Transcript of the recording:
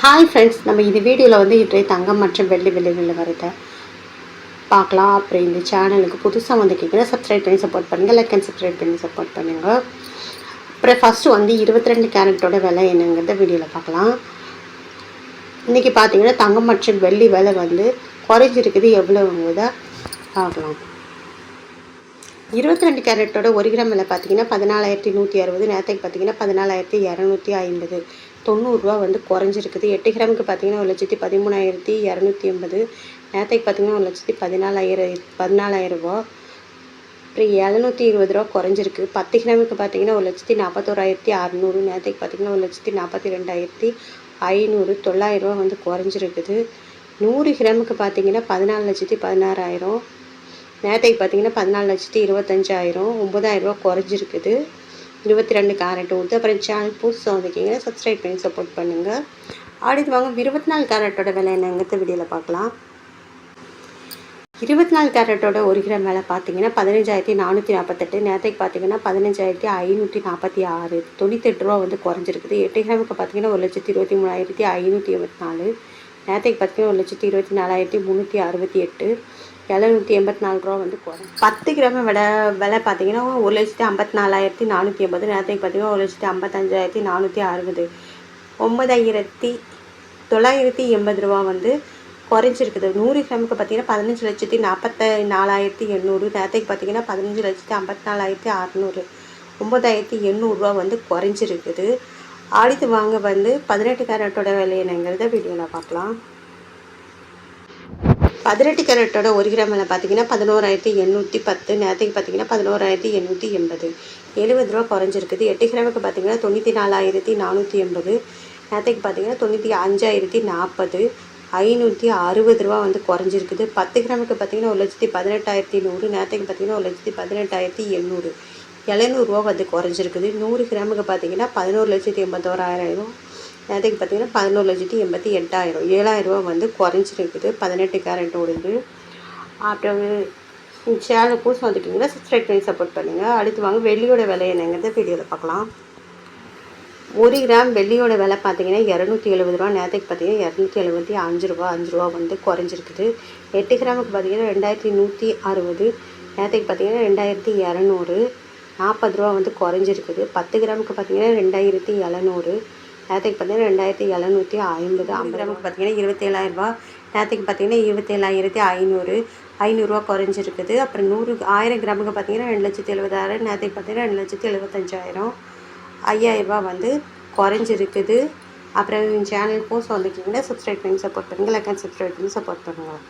Hi friends, நம்ம இந்த வீடியோவில் வந்து இன்றைய தங்கம் மற்றும் வெள்ளி விலைகளில் வரதை பார்க்கலாம். அப்புறம் இந்த சேனலுக்கு புதுசாக வந்துக்கிங்கன்னா சப்ஸ்கிரைப் பண்ணி சப்போர்ட் பண்ணுங்கள், லைக் அண்ட் சப்ஸ்கிரைப் பண்ணி சப்போர்ட் பண்ணுங்கள். அப்புறம் ஃபஸ்ட்டு வந்து 22 கேரட்டோட விலை என்னங்கிறத வீடியோவில் பார்க்கலாம். இன்றைக்கி பார்த்தீங்கன்னா தங்கம் மற்றும் வெள்ளி விலை வந்து குறைஞ்சிருக்குது. எவ்வளோங்கிறத பார்க்கலாம். 22 கேரட்டோட 1 கிராம் விலை பார்த்தீங்கன்னா 14,160. நேரத்துக்கு பார்த்தீங்கன்னா 14,250. 90 ரூபா வந்து குறைஞ்சிருக்குது. 8 கிராமுக்கு பார்த்தீங்கன்னா 1,13,280. நேரத்துக்கு பார்த்தீங்கன்னா 1,14,000 ரூபா. அப்புறம் 720 ரூபா குறைஞ்சிருக்கு. 10 கிராமுக்கு பார்த்தீங்கன்னா 1,41,600. நேரத்துக்கு பார்த்தீங்கன்னா 1,42,500. 900 ரூபா வந்து குறைஞ்சிருக்குது. 100 கிராமுக்கு பார்த்தீங்கன்னா 14,16,000. நேரத்துக்கு பார்த்தீங்கன்னா 14,25,000. 9,000 ரூபா குறைஞ்சிருக்குது. 22 கேரட் ஊற்று. அப்புறம் சேனல் புதுசாக வந்துக்கிங்கன்னா சப்ஸ்கிரைப் பண்ணி சப்போர்ட் பண்ணுங்கள். அடுத்து வாங்க 24 கேரட்டோட விலை என்னங்கிறத வீடியோவில் பார்க்கலாம். 24 கேரட்டோட 1 கிராம் விலை பார்த்தீங்கன்னா 15,448. நேரத்துக்கு பார்த்தீங்கன்னா 15,546. 98 ரூபா வந்து குறைஞ்சிருக்குது. 8 கிராமுக்கு பார்த்தீங்கன்னா 1,23,584. நேரத்துக்கு பார்த்தீங்கன்னா 1,24,368. 784 ரூபா வந்து குறையும். 10 கிராம் விலை பார்த்தீங்கன்னா 1,54,480. நேரத்துக்கு பார்த்தீங்கன்னா 1,55,460. 9,980 ரூபா வந்து குறைஞ்சிருக்குது. 100 கிராமுக்கு பார்த்தீங்கன்னா 15,44,800. நேரத்துக்கு பார்த்தீங்கன்னா 15,54,600. 9,800 ரூபா வந்து குறைஞ்சிருக்குது. அடுத்து வாங்க வந்து 18 கேரட்டோட விலை என்னங்கிறத வீடியோவில் பார்க்கலாம். 18 கேரட்டோட 1 கிராம் விலை பார்த்தீங்கன்னா 11,810. நேரத்துக்கு பார்த்தீங்கன்னா 11,880. 70 ரூபா குறைஞ்சிருக்குது. 8 கிராமுக்கு பார்த்தீங்கன்னா 94,480. நேரத்துக்கு பார்த்தீங்கன்னா 95,040. 560 ரூபா வந்து குறைஞ்சிருக்குது. 10 கிராமுக்கு பார்த்தீங்கன்னா 1,18,100. நேரத்துக்கு பார்த்தீங்கன்னா 1,18,800. 700 ரூபா வந்து குறைஞ்சிருக்குது. 100 கிராமுக்கு பார்த்தீங்கன்னா 11,81,000. நேரத்துக்கு பார்த்தீங்கன்னா 11,88,000. 7,000 ரூபா வந்து குறைஞ்சிருக்குது 18 கேரட்டோடுது. அப்புறம் சேனல் புதுசாக வந்துட்டிங்கன்னா சப்ஸ்கிரைப் பண்ணி சப்போர்ட் பண்ணுங்கள். அடுத்து வாங்க வெள்ளியோட விலை என்னங்கிறத வீடியோவில் பார்க்கலாம். 1 கிராம் வெள்ளியோட விலை பார்த்தீங்கன்னா 270 ரூபா. நேரத்துக்கு பார்த்தீங்கன்னா 275 ரூபா. 5 ரூபா வந்து குறைஞ்சிருக்குது. 8 கிராமுக்கு பார்த்தீங்கன்னா 2,160. நேரத்துக்கு பார்த்தீங்கன்னா 2,200. 40 ரூபா வந்து குறைஞ்சிருக்குது. 10 கிராமுக்கு பார்த்தீங்கன்னா 2,700. நேரத்துக்கு பார்த்தீங்கன்னா 2,750. 50 கிராமுக்கு பார்த்தீங்கன்னா 27,000 ரூபா. நேரத்துக்கு பார்த்தீங்கன்னா 27,500. 500 ரூபா குறைஞ்சிருக்குது. அப்புறம் 1000 கிராமுக்கு பார்த்தீங்கன்னா 2,70,000. நேரத்துக்கு பார்த்தீங்கன்னா 2,75,000. 5,000 ரூபா வந்து குறைஞ்சிருக்குது. அப்புறம் சேனல் புதுசாக வந்துக்கிங்கன்னா சப்ஸ்கிரைப் பண்ணி சப்போர்ட் பண்ணுங்கள், லைக் அண்ட் சப்ஸ்கிரைப் பண்ணி சப்போர்ட் பண்ணுங்கள்.